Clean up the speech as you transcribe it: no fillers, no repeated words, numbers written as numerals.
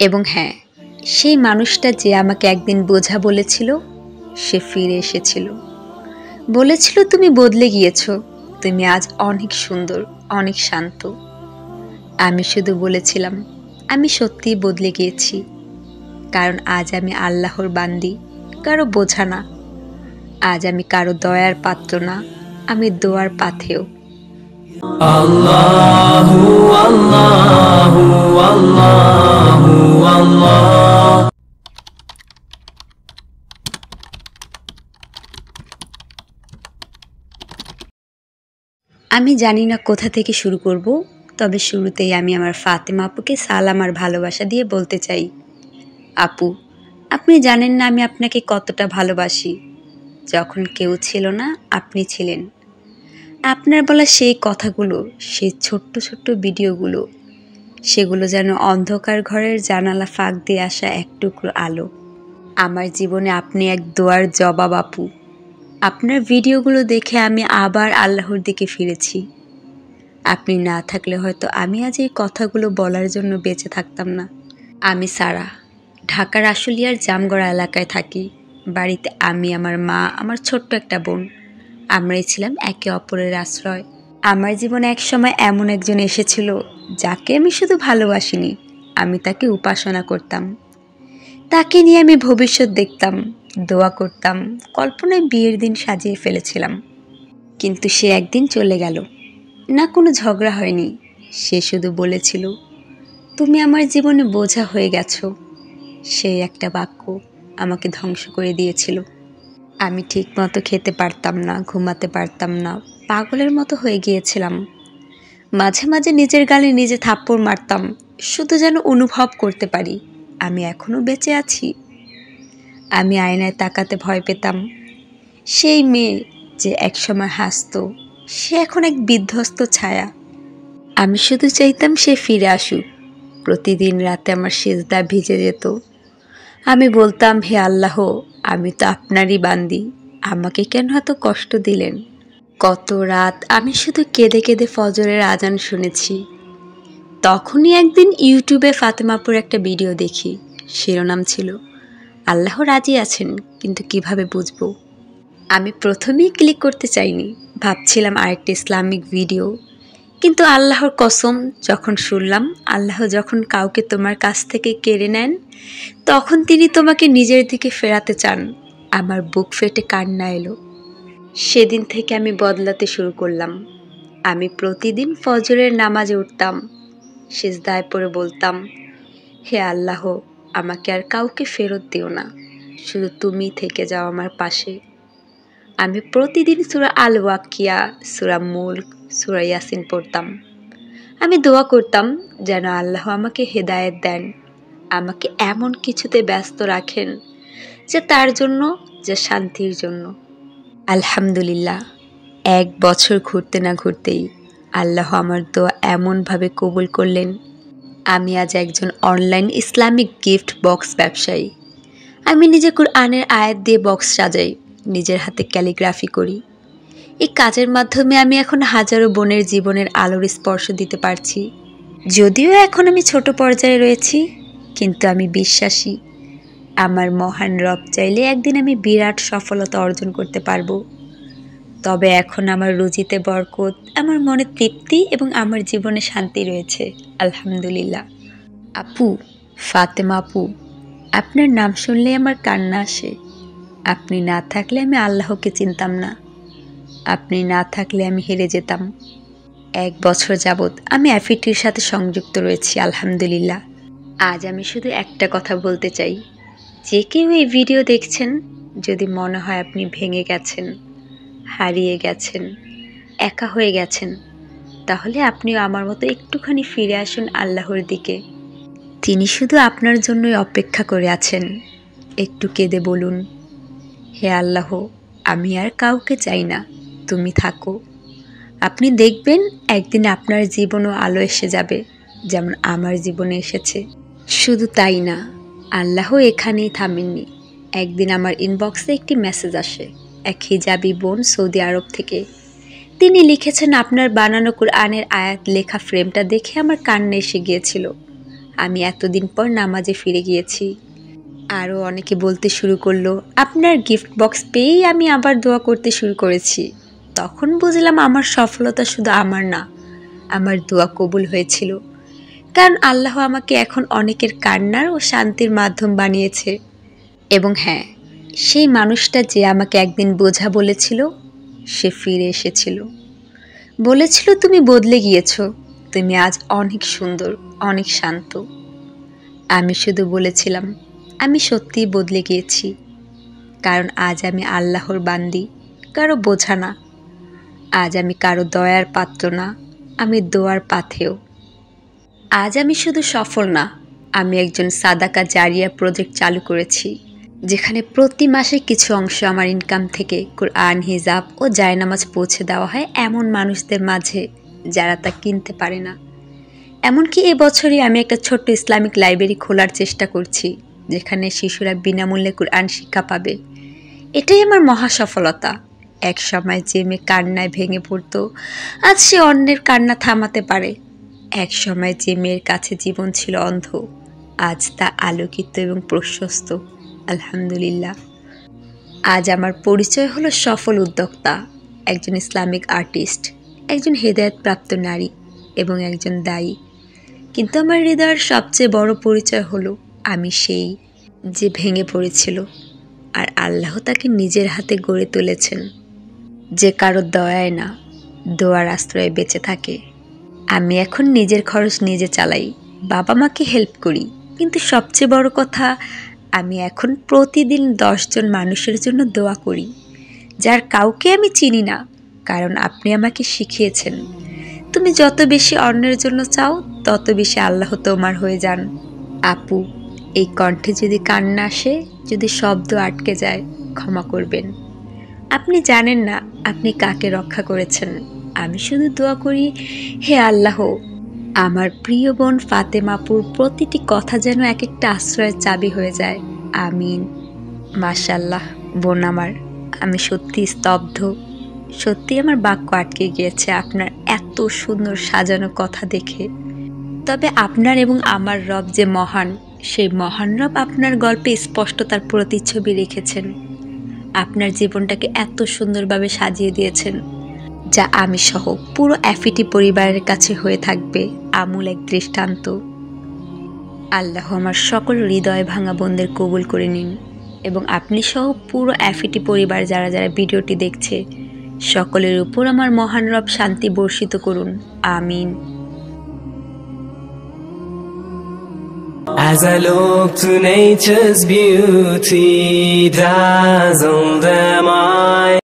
এবং হ্যাঁ, সেই মানুষটা যে আমাকে একদিন বোঝা বলেছিল, সে ফিরে এসেছিল। বলেছিল, তুমি বদলে গিয়েছো, তুমি আজ অনেক সুন্দর, অনেক শান্ত। আমি শুধু বলেছিলাম, আমি সত্যিই বদলে গিয়েছি, কারণ আজ আমি আল্লাহর বান্দি, কারো বোঝা না। আজ আমি কারো দয়ার পাত্র না, আমি দোয়ার পাথেয়। আল্লাহু আল্লাহু আল্লাহু আল্লাহ। আমি জানি না কোথা থেকে শুরু করব, তবে শুরুতেই আমি আমার ফাতেমা আপুকে সালাম আর ভালোবাসা দিয়ে বলতে চাই, আপু, আপনি জানেন না আমি আপনাকে কতটা ভালোবাসি। যখন কেউ ছিল না, আপনি ছিলেন। আপনার বলা সেই কথাগুলো, সেই ছোট্ট ছোট্ট ভিডিওগুলো, সেগুলো যেন অন্ধকার ঘরের জানালা ফাঁক দিয়ে আসা এক টুকরো আলো। আমার জীবনে আপনি এক দোয়ার জবাব আপু। আপনার ভিডিওগুলো দেখে আমি আবার আল্লাহর দিকে ফিরেছি। আপনি না থাকলে হয়তো আমি আজ এই কথাগুলো বলার জন্য বেঁচে থাকতাম না। আমি সারা, ঢাকার আশুলিয়ার জামগড়া এলাকায় থাকি। বাড়িতে আমি, আমার মা, আমার ছোট্ট একটা বোন, আমরাই ছিলাম একে অপরের আশ্রয়। আমার জীবনে এক সময় এমন একজন এসেছিল, যাকে আমি শুধু ভালোবাসিনি, আমি তাকে উপাসনা করতাম। তাকে নিয়ে আমি ভবিষ্যৎ দেখতাম, দোয়া করতাম, কল্পনায় বিয়ের দিন সাজিয়ে ফেলেছিলাম। কিন্তু সে একদিন চলে গেল। না কোনো ঝগড়া হয়নি, সে শুধু বলেছিল, তুমি আমার জীবনে বোঝা হয়ে গেছো। সেই একটা বাক্য আমাকে ধ্বংস করে দিয়েছিল। আমি ঠিকমতো খেতে পারতাম না, ঘুমাতে পারতাম না, পাগলের মতো হয়ে গিয়েছিলাম। মাঝে মাঝে নিজের গালে নিজে থাপ্পড় মারতাম, শুধু যেন অনুভব করতে পারি আমি এখনো বেঁচে আছি। আমি আয়নায় তাকাতে ভয় পেতাম। সেই মেয়ে যে একসময় হাসতো, সে এখন এক বিধ্বস্ত ছায়া। আমি শুধু চাইতাম সে ফিরে আসুক। প্রতিদিন রাতে আমার সিজদা ভিজে যেত। আমি বলতাম, হে আল্লাহ, আমি তো আপনারই বান্দি, আমাকে কেন এত কষ্ট দিলেন? কত রাত আমি শুধু কেঁদে কেঁদে ফজরের আজান শুনেছি। তখনই একদিন ইউটিউবে ফাতেমাপুর একটা ভিডিও দেখি। শিরোনাম ছিল, আল্লাহ রাজি আছেন, কিন্তু কিভাবে বুঝবো? আমি প্রথমেই ক্লিক করতে চাইনি, ভাবছিলাম আরেকটা ইসলামিক ভিডিও। কিন্তু আল্লাহর কসম, যখন শুনলাম আল্লাহ যখন কাউকে তোমার কাছ থেকে কেড়ে নেন, তখন তিনি তোমাকে নিজের দিকে ফেরাতে চান, আমার বুক ফেটে কান্না এলো। সেদিন থেকে আমি বদলাতে শুরু করলাম। আমি প্রতিদিন ফজরের নামাজে উঠতাম, সিজদায় পড়ে বলতাম, হে আল্লাহ, আমাকে আর কাউকে ফেরত দিও না, শুধু তুমি থেকে যাও আমার পাশে। আমি প্রতিদিন সূরা আল ওয়াকিয়া, সূরা মুলক, সূরা ইয়াসিন পড়তাম। আমি দোয়া করতাম যেন আল্লাহ আমাকে হেদায়েত দেন, আমাকে এমন কিছুতে ব্যস্ত রাখেন যে তার জন্য, যে শান্তির জন্য। আলহামদুলিল্লাহ, 1 বছর ঘুরতে না ঘুরতেই আল্লাহ আমার দোয়া এমনভাবে কবুল করলেন, আমি আজ একজন অনলাইন ইসলামিক গিফট বক্স ব্যবসায়ী। আমি নিজে কুরআনের আয়াত দিয়ে বক্স সাজাই, নিজের হাতে ক্যালিগ্রাফি করি। এই কাজের মাধ্যমে আমি এখন হাজারো বোনের জীবনের আলোর স্পর্শ দিতে পারছি। যদিও এখন আমি ছোট পর্যায়ে রয়েছি, কিন্তু আমি বিশ্বাসী, আমার মহান রব চাইলে একদিন আমি বিরাট সফলতা অর্জন করতে পারবো। তবে এখন আমার রুজিতে বরকত, আমার মনে তৃপ্তি এবং আমার জীবনে শান্তি রয়েছে, আলহামদুলিল্লাহ। আপু, ফাতেমা আপু, আপনার নাম শুনলে আমার কান্না আসে। আপনি না থাকলে আমি আল্লাহকে চিনতাম না। আপনি না থাকলে আমি হেরে যেতাম। 1 বছর যাবৎ আমি অ্যাফিটির সাথে সংযুক্ত রয়েছি, আলহামদুলিল্লাহ। আজ আমি শুধু একটা কথা বলতে চাই, যে কেউ এই ভিডিও দেখছেন, যদি মনে হয় আপনি ভেঙে গেছেন, হারিয়ে গেছেন, একা হয়ে গেছেন, তাহলে আপনিও আমার মতো একটুখানি ফিরে আসুন আল্লাহর দিকে। তিনি শুধু আপনার জন্যই অপেক্ষা করে আছেন। একটু কেঁদে বলুন, হে আল্লাহ, আমি আর কাউকে চাই না, তুমি থাকো। আপনি দেখবেন একদিন আপনার জীবনও আলো এসে যাবে, যেমন আমার জীবনে এসেছে। শুধু তাই না, আল্লাহ এখানেই থামেননি। একদিন আমার ইনবক্সে একটি মেসেজ আসে, এক হিজাবি বোন সৌদি আরব থেকে। তিনি লিখেছেন, আপনার বানানো কুরআনের আয়াত লেখা ফ্রেমটা দেখে আমার কান্না এসে গিয়েছিল। আমি এতদিন পর নামাজে ফিরে গিয়েছি। আরও অনেকে বলতে শুরু করলো, আপনার গিফট বক্স পেয়েই আমি আবার দোয়া করতে শুরু করেছি। তখন বুঝলাম আমার সফলতা শুধু আমার না, আমার দোয়া কবুল হয়েছিল। কারণ আল্লাহ আমাকে এখন অনেকের কান্নার ও শান্তির মাধ্যম বানিয়েছে। এবং হ্যাঁ, সেই মানুষটা যে আমাকে একদিন বোঝা বলেছিল, সে ফিরে এসেছিল। বলেছিল, তুমি বদলে গিয়েছো, তুমি আজ অনেক সুন্দর, অনেক শান্ত। আমি শুধু বলেছিলাম, আমি সত্যিই বদলে গিয়েছি। কারণ আজ আমি আল্লাহর বান্দি, কারো বোঝা না। আজ আমি কারো দয়ার পাত্র না, আমি দোয়ার পাথেয়। আজ আমি শুধু সফল না, আমি একজন সাদাকা জারিয়া প্রজেক্ট চালু করেছি, যেখানে প্রতি মাসে কিছু অংশ আমার ইনকাম থেকে কোরআন, হিজাব ও জায়নামাজ পৌঁছে দেওয়া হয় এমন মানুষদের মাঝে যারা তা কিনতে পারে না। এমনকি এবছরই আমি একটা ছোট্ট ইসলামিক লাইব্রেরি খোলার চেষ্টা করছি, যেখানে শিশুরা বিনামূল্যে কোরআন শিক্ষা পাবে। এটাই আমার মহা সফলতা। এক সময় যে মেয়ে কান্নায় ভেঙে পড়তো, আজ সে অন্যের কান্না থামাতে পারে। এক সময় যে মেয়ের কাছে জীবন ছিল অন্ধ, আজ তা আলোকিত এবং প্রশস্ত। আলহামদুলিল্লাহ। আজ আমার পরিচয় হলো সফল উদ্যোক্তা, একজন ইসলামিক আর্টিস্ট, একজন হেদায়েতপ্রাপ্ত নারী এবং একজন দায়ী। কিন্তু আমার হৃদয়ের সবচেয়ে বড় পরিচয় হলো আমি সেই যে ভেঙে পড়েছিল, আর আল্লাহ তাকে নিজের হাতে গড়ে তুলেছেন। যে কারো দয়ায় না, দোয়ার আশ্রয়ে বেঁচে থাকে। আমি এখন নিজের খরচ নিজে চালাই, বাবা মাকে হেল্প করি, কিন্তু সবচেয়ে বড় কথা, আমি এখন প্রতিদিন 10 জন মানুষের জন্য দোয়া করি, যার কাউকে আমি চিনি না। কারণ আপনি আমাকে শিখিয়েছেন, তুমি যত বেশি অন্যের জন্য চাও, তত বেশি আল্লাহ তোমার হয়ে যান। আপু, এই কণ্ঠে যদি কান্না আসে, যদি শব্দ আটকে যায়, ক্ষমা করবেন। আপনি জানেন না আপনি কাকে রক্ষা করেছেন। আমি শুধু দোয়া করি, হে আল্লাহ, আমার প্রিয় বোন ফাতেমাপুর প্রতিটি কথা যেন এক একটা আশ্রয়ের চাবি হয়ে যায়। আমিন। মাশাল্লাহ বোন আমার, আমি সত্যি স্তব্ধ। সত্যি আমার বাক্য আটকে গিয়েছে আপনার এত সুন্দর সাজানো কথা দেখে। তবে আপনার এবং আমার রব যে মহান, সেই মহান রব আপনার গল্পে স্পষ্ট তার প্রতিচ্ছবি রেখেছেন। আপনার জীবনটাকে এত সুন্দরভাবে সাজিয়ে দিয়েছেন, যা আমি সহ পুরো অ্যাফিটি পরিবারের কাছে হয়ে থাকবে আমূল এক দৃষ্টান্ত। আল্লাহ আমার সকল হৃদয় ভাঙা বোনদের কবুল করে নিন, এবং আপনি সহ পুরো অ্যাফিটি পরিবার যারা যারা ভিডিওটি দেখছে, সকলের উপর আমার মহান রব শান্তি বর্ষিত করুন। আমিন। As I look to nature's beauty, dazzled am I.